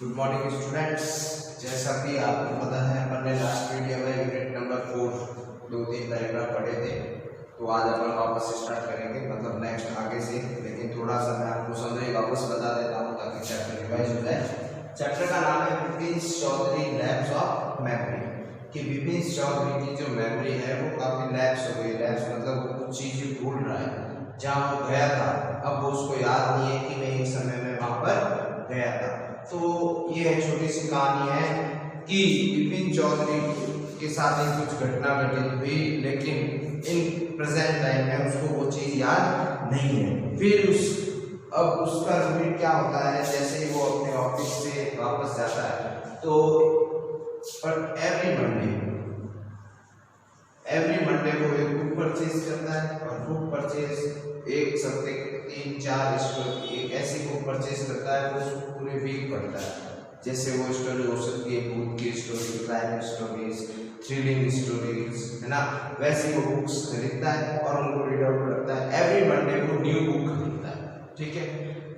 Good morning students. जैसा कि आपको पता है अपन ने लास्ट वीडियो में यूनिट नंबर 4 2-3 पैराग्राफ पढ़े थे, तो आज अपन वापस स्टार्ट करेंगे, मतलब नेक्स्ट आगे से। लेकिन थोड़ा सा मैं आपको समझे वापस बता देता हूँ ताकि चैप्टर रिवाइज हो जाए। चैप्टर का नाम है Vipin Chaudhary lapse of memory. कि विपिन चौधरी की जो मेमोरी है वो काफी लैप्स हो गई। लैप्स मतलब वो कुछ चीजें भूल रहा है, जहाँ वो गया था अब वो उसको याद नहीं है कि मैं एक समय में वहां पर गया था। तो ये छोटी सी कहानी है कि विपिन चौधरी के साथ ही कुछ घटना घटित हुई, लेकिन इन प्रेजेंट टाइम में उसको वो चीज याद नहीं है। फिर अब उसका रूटीन क्या होता है, जैसे ही वो अपने ऑफिस से वापस जाता है तो पर एवरी मंडे वो एक बुक परचेज करता है। और बुक परचेज एक सप्ते 3-4 स्टोरी एक ऐसी बुक परचेज करता है वो पूरे वीक पढ़ता है। जैसे वो स्टोरी हो सकती है भूत की story, crime stories, thrilling stories, है ना। वैसी वो बुक्स खरीदता है और उनको रीड आउट करता है। एवरी मंडे वो न्यू बुक खरीदता है, ठीक है।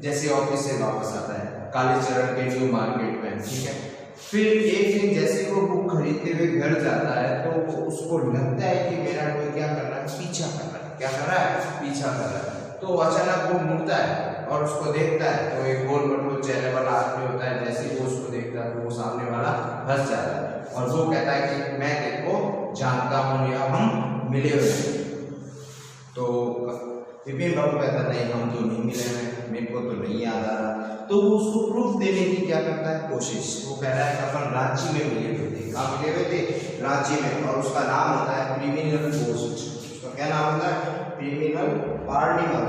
जैसे ऑफिस से वापस आता है कालीचरण के न्यू मार्केट में, ठीक है। फिर एक दिन जैसे वो बुक खरीदते हुए घर जाता है तो उसको लगता है कि मेरा कोई क्या कर रहा है, पीछा कर रहा है। क्या कर रहा है? पीछा कर रहा है। तो अचानक वो मुड़ता है और उसको देखता है तो एक गोल मटोल चेहरे वाला आदमी होता है। जैसे वो उसको देखता है तो वो सामने वाला हंस जाता है और वो कहता है कि मैं तेरे को जानता हूँ या हम मिले हुए हैं। तो विपिन बाबू कहता है नहीं, हम तो नहीं मिले हैं, मेरे को तो नहीं याद आ रहा। तो वो उसको प्रूफ देने की क्या करता है, कोशिश। वो कह रहा है कि अपन रांची में मिले हुए थे। कहाँ मिले हुए थे? रांची में। और उसका नाम होता है क्रिमिनल पोस्ट। उसका क्या नाम होता है? क्रिमिनल पार्निमल,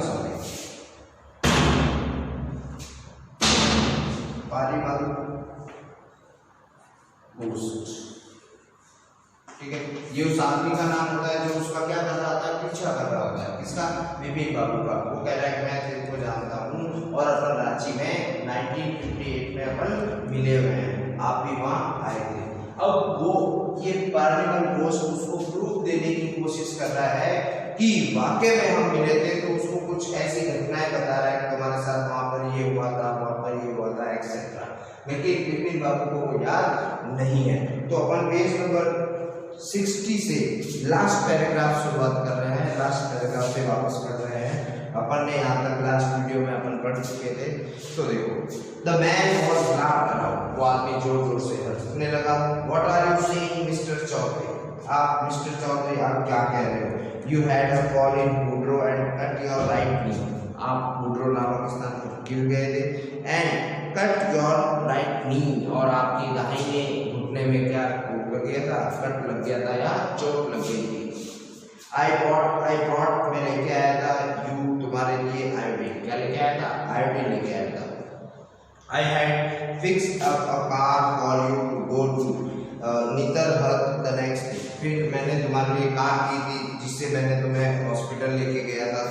पार्निमल पोस्ट, ठीक है। ये उस आदमी का नाम होता है जो उसका क्या कर रहा होता है, पीछा कर रहा होता है। किसका? विपिन बाबू का। वो कह रहा है कि मैं तेरे को जानता हूँ और अपन रांची में 1958 में अपन मिले हुए हैं, आप भी वहां आए थे। अब वो ये पार्निमल पोस्ट उसको प्रूफ देने की कोशिश कर रहा है कि वाकई में हम मिले थे। तो उसको कुछ ऐसी घटनाएं बता रहा है कि तुम्हारे साथ वहां पर ये हुआ था, वहां पर ये हुआ था, एक्सेट्रा। लेकिन विपिन बाबू को वो याद नहीं है। तो अपन पेज नंबर 60 से लास्ट पैराग्राफ शुरुआत कर रहे हैं। लास्ट पैराग्राफ पे वापस पढ़ रहे हैं। अपन ने यहाँ तक लास्ट वीडियो में अपन पढ़ चुके थे। तो देखो, the man was laughed around. वो आदमी जोर जोर से हंसने लगा। What are you saying mister Chaudhary? आप मिस्टर चौधरी आप क्या कह रहे हो? You had a fall in Hudru and cut your right knee. आप वुड्रो नामक स्थान पर गिर गए थे। And cut your right knee, और आपकी दाहिने घुटने में क्या लग गया था? कट लग गया था या चोट लग गई थी। आई ब्रॉट मैं लेके आया था यू तुम्हारे लिए आयोडीन। क्या लेके आया था? आयोडीन लेके आया था। I had fixed up a car for you to go to Netarhat the next day. फिर मैंने तुम्हारे लिए कार की थी जिससे मैंने तुम्हें हॉस्पिटल लेके गया था।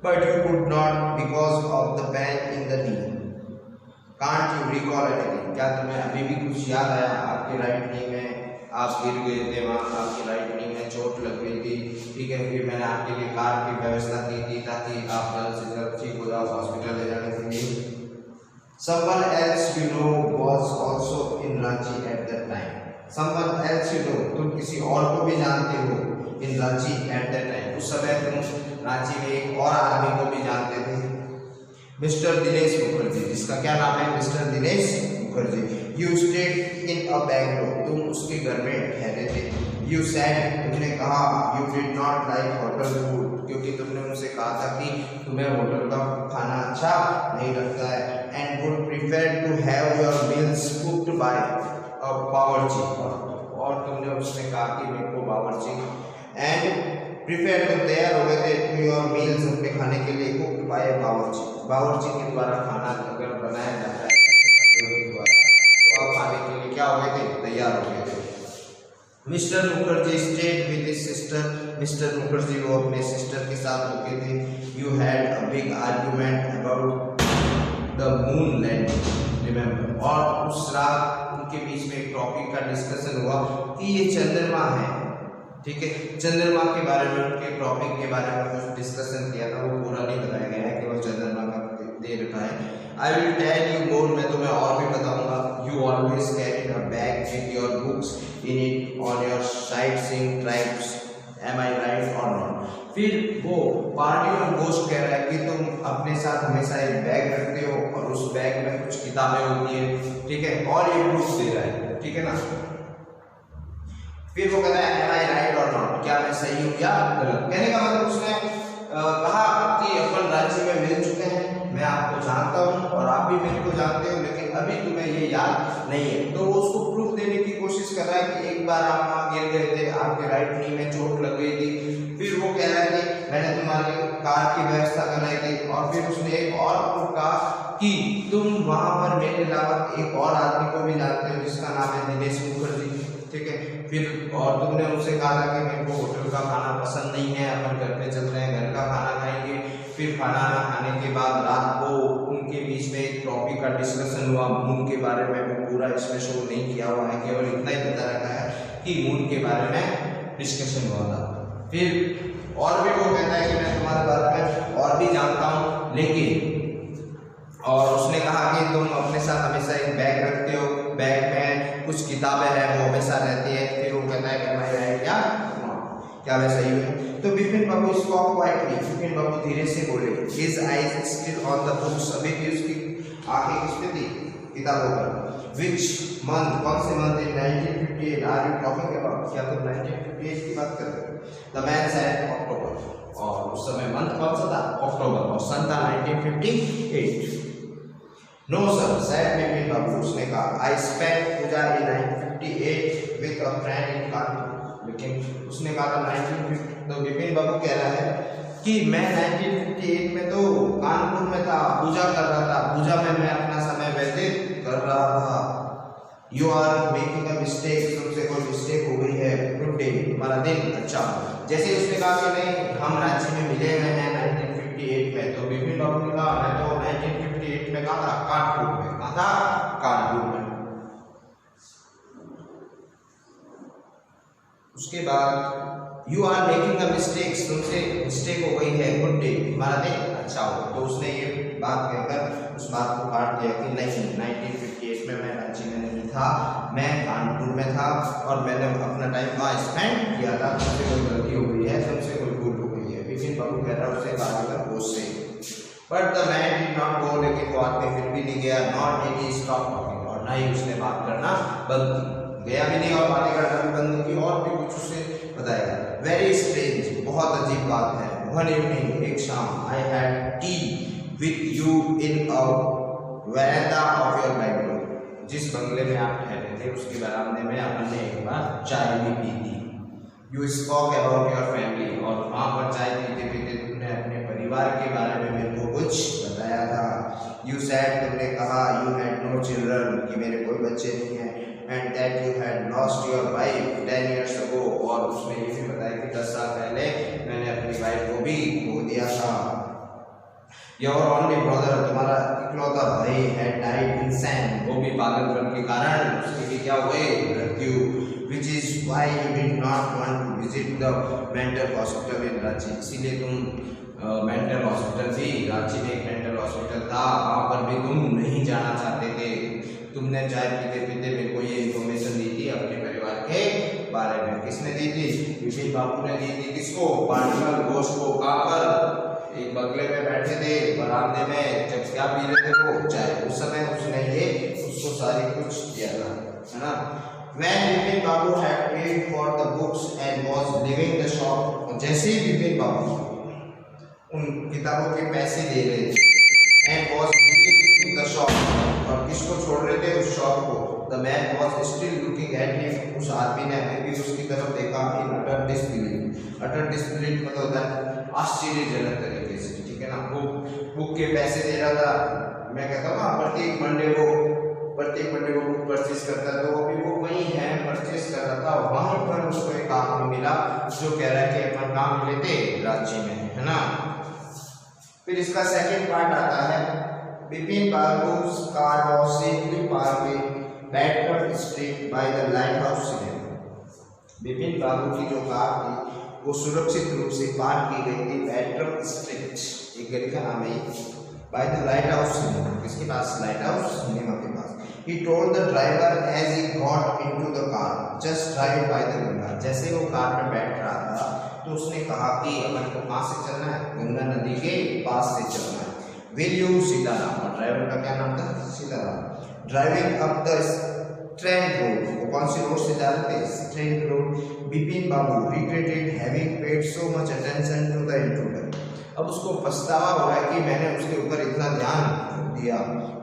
But you could not because of the pain in the knee. Can't you recall anything? क्या तुम्हें अभी भी कुछ याद आया? आपके राइट नी में आप गिर गए थे, वहाँ आपकी राइट नी में चोट लग गई थी, ठीक है। फिर मैंने आपके लिए कार की व्यवस्था की थी ताकि आप जल्द से जल्द ठीक हो जाओ हॉस्पिटल ले जाने के लिए। Someone else you know was also in Ranchi at that time. Someone else you know, तुम किसी और को भी जानते हो। In Ranchi at that time, उस समय तुम रांची में एक और आदमी को भी जानते थे, मिस्टर दिनेश मुखर्जी, जिसका क्या नाम है? Mister Dinesh Mukherjee. You stayed in a Bangalore, तुम उसके घर में ठहरे थे। यू सैड, तुमने कहा, you did not like hotel food, क्योंकि तुमने मुझसे कहा था कि तुम्हें होटल का खाना अच्छा नहीं लगता है। And would prefer to have your meals cooked by a bawarchi, और तुमने उसने कहा कि मेरे को बावर्ची एंड प्रिफेयर तुम तैयार हो गए थे टू योर मील्स, अपने खाने के लिए कुक्ड बाय बावर्ची। बावर्ची के द्वारा खाना अगर बनाया जाता है तो आप खाने के लिए क्या हो गए थे? तैयार हो गए थे। Mister Mukherjee stayed with his sister, mister Mukherjee वो अपने सिस्टर के साथ रुके थे। You had a big argument about the moon landing, remember. और उस रात उनके बीच में एक टॉपिक का डिस्कशन हुआ कि ये चंद्रमा है, ठीक है। चंद्रमा के बारे में, उनके टॉपिक के बारे में कुछ डिस्कशन किया था, वो पूरा नहीं बताया गया है, केवल चंद्रमा का दे रखा है। I will tell you more, मैं तुम्हें और भी बताऊंगा। You always carry a bag with your books in it on your sightseeing trips, am I right or not. फिर वो पार्टी और गोश्त कह रहा है कि तुम अपने साथ हमेशा एक बैग रखते हो और उस बैग में कुछ किताबें होती है, ठीक है, और ये प्रूफ दे रहा है, ठीक है ना। फिर वो कहता है M I right or not, क्या मैं सही हूँ या गलत। कहने का मतलब उसने कहा कि अपन राज्य में मिल चुके हैं, मैं आपको जानता हूँ और आप भी मेरे को जानते हो, लेकिन अभी तुम्हें ये याद नहीं है। तो वो उसको प्रूफ देने की कोशिश कर रहा है कि एक बार आप वहाँ गिर गए थे, आपके राइट नी में चोट लग गई थी। फिर वो कह रहा है कि मैंने तुम्हारी कार की व्यवस्था कराई थी, और फिर उसने एक और प्रूफ कहा कि तुम वहाँ पर मेरे अलावा एक और आदमी को भी जानते हो जिसका नाम है दिनेश मुखर्जी, ठीक है। फिर और तुमने उनसे कहा था कि मेरे को होटल का खाना पसंद नहीं है, अपन घर पे चलते हैं, घर का खाना खाएंगे। फिर खाना खाने के बाद रात को उनके बीच में एक टॉपिक का डिस्कशन हुआ मून के बारे में। वो पूरा इसमें शो नहीं किया हुआ है, केवल इतना ही बता रखा है कि मून के बारे में डिस्कशन हुआ था। फिर और भी वो कहता है कि मैं तुम्हारे बारे में और भी जानता हूँ, लेकिन और उसने कहा कि तुम अपने साथ हमेशा एक बैग रखते हो, बैग में कुछ किताबें हैं वो हमेशा रहती है। फिर वो कहता है कि मैं राइट या क्या मैं सही हूँ। तो बिपिन बाबू स्टॉप क्वाइटली, बिपिन बाबू धीरे से बोले, his eyes still on the books, अभी भी उसकी आंखें किस पे थी, किताबों पर। विच मंथ, कौन से month in 1958 are you talking about, क्या तुम 1958 की बात कर रहे हो। द मैन सेड अक्टूबर, और उस समय मंथ कौन सा था, अक्टूबर, और सन था 1958। No sir said Bipin Babu, उसने कहा I spent Puja in 1958 with a friend in Kanpur, लेकिन उसने कहा था 1950। तो बिपिन बाबू कह रहा है कि मैं 1958 में तो कानपुर में था, पूजा कर रहा था, पूजा में मैं अपना समय व्यतीत कर रहा था। You are making a mistake, तुमसे कोई मिस्टेक हो गई है। गुड डे, तुम्हारा दिन अच्छा। जैसे उसने कहा कि नहीं हम रांची में मिले हुए हैं 1958 में, तो बिपिन बाबू ने कहा मैं तो 1958 में कहा था कानपुर में, कहा था कानपुर में। उसके बाद you are making a mistake, तुमसे मिस्टेक हो गई है। गुड डे, तुम्हारा दिन अच्छा हो। तो उसने ये बात कहकर उस बात को काट दिया कि नहीं 1958 में मैं रांची में नहीं था, मैं कानपुर में था और मैंने अपना टाइम वहाँ स्पेंड किया था। तुमसे कोई गलती हो गई है, तुमसे कोई भूल हो गई है। बिपिन बाबू कह रहा है उससे बात कर बोझ से। But the man did not go, लेकिन वो आदमी फिर भी नहीं गया। Not did he stop talking, और ना ही उसने बात करना बंद की, गया भी नहीं और बातें करना भी बंद की, और भी कुछ उसे बताएगा। वेरी स्ट्रेंज, बहुत अजीब बात है। वन इवनिंग, एक शाम, I had T with you in a veranda of your bedroom, जिस बंगले में आप ठहरे थे उसके बरामदे में आपने एक बार चाय भी पी थी। You spoke about your family, और वहाँ पर चाय पीते पीते तुमने अपने परिवार के बारे में मेरे को कुछ बताया था। यू सैड, तुमने कहा यू हैड नो चिल्ड्रन, कि मेरे कोई बच्चे नहीं हैं, and that you had lost your wife 10 years ago, और उसने ये भी बताया कि 10 साल पहले मैंने अपनी वाइफ को भी खो दिया था। योर ओनली ब्रदर, तुम्हारा इकलौता भाई हैड डाइड इंसैन, वो भी पागलपन के कारण उसकी भी क्या हुए, मृत्यु। Which is why you did not want to visit the mental hospital in Ranchi, इसीलिए तुम मेंटल हॉस्पिटल भी, रांची में एक मेंटल हॉस्पिटल था, वहाँ पर भी तुम नहीं जाना चाहते थे। तुमने चाय पीते पीते मेरे को ये इन्फॉर्मेशन दी थी अपने परिवार के बारे में। किसने दी थी, बिपिन बाबू ने दी थी। किसको, पार्टिकल घोष को। कहाँ पर, एक बंगले में बैठे थे बरामदे में, जब क्या पी रहे थे वो चाय, उस समय उसने ये उसको सारी कुछ दिया था, है ना। When Bipin Babu had paid for the books and was leaving the shop, जैसे ही बिपिन बाबू उन किताबों के पैसे दे रहे थे, and was leaving the shop, और किसको छोड़ रहे थे, उस शॉप को। The man was still looking at him, उस आदमी ने अभी भी उसकी तरफ देखा। In utter disbelief, utter disbelief मतलब होता है आश्चर्यजनक तरीके से, ठीक है ना। वो बुक के पैसे दे रहा था, मैं कहता हूँ ना प्रत्येक मंडे को बुक परचेज करता है, तो वो भी बुक वही है परचेज कर रहा था। वहां पर उसको एक आदमी मिला जो कह रहा है कि अपन काम मिले थे रांची में, है ना। फिर इसका सेकंड पार्ट आता है, Bipin Babu's car was safely parked Bedford street by the light house cinema. Bipin Babu की जो कार थी वो सुरक्षित रूप से पार्क की गई थी बैडफोर्ड स्ट्रीट, एक गली का नाम है, by the lighthouse cinema. किसके पास? lighthouse cinema के पास. He told the driver as he got into the car, just drive by the Ganga. जैसे वो कार में बैठ रहा था तो उसने कहा कि अपन को कहाँ से चलना है? गंगा नदी के पास से चलना है. Will you Sitaram? और ड्राइवर का क्या नाम था? Sitaram. Driving up the Strand Road. वो कौन सी रोड से जा रहे थे? Strand Road. Bipin Babu regretted having paid so much attention to the intruder. अब उसको पछतावा हो रहा है कि मैंने उसके ऊपर इतना ध्यान दिया.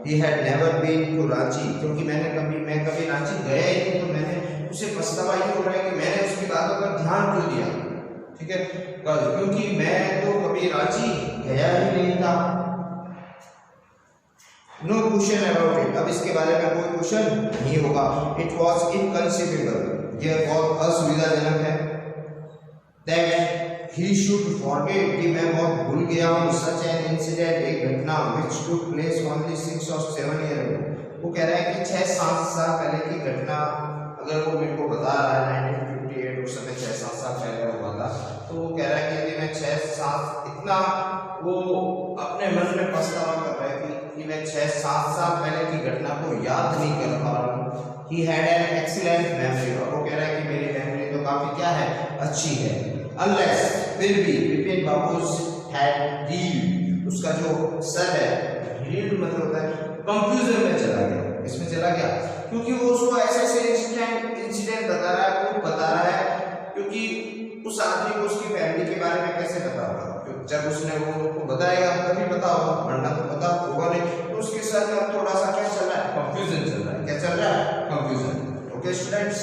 He had never been to Ranchi, क्योंकि मैं कभी रांची गया ही नहीं, तो मैंने उसे पछतावा ये हो रहा है कि मैंने उसकी बातों पर ध्यान क्यों दिया. ठीक है, क्योंकि मैं तो कभी रांची गया ही नहीं था. No question about it. अब इसके बारे में कोई क्वेश्चन नहीं होगा. It was inconceivable. यह बहुत असुविधाजनक है. दैट ही शुड फॉरगेट, कि मैं बहुत भूल गया हूँ. सच एन इंसिडेंट, एक घटना which took place only 6 or 7 years ago. वो कह रहा है कि 6-7 साल पहले की घटना अगर वो मेरे को बता रहा है 1958, उस समय 6-7 साल पहले हुआ था, तो वो कह रहा है कि यदि मैं 6-7 इतना वो अपने मन में पछतावा कर रहा है कि मैं 6-7 साल पहले की घटना को याद नहीं कर पा रहा हूँ. He had an excellent memory. और वो कह रहा है कि मेरी मेमोरी तो काफी क्या है? अच्छी है. Unless, फिर भी बिपिन बाबूज had reeled, उसका जो सर है, reeled मतलब होता है कंफ्यूजन में चला गया. इसमें चला गया क्योंकि वो उसको ऐसे इंसिडेंट बता रहा है. वो बता रहा है क्योंकि उस आदमी को उसकी फैमिली के बारे में कैसे पता होगा? जब उसने वो बताएगा तभी पता होगा, वरना तो पता होगा नहीं. तो उसके साथ अब थोड़ा सा क्या चल रहा है? कंफ्यूजन चल रहा है. क्या चल रहा है? कंफ्यूजन. Okay students.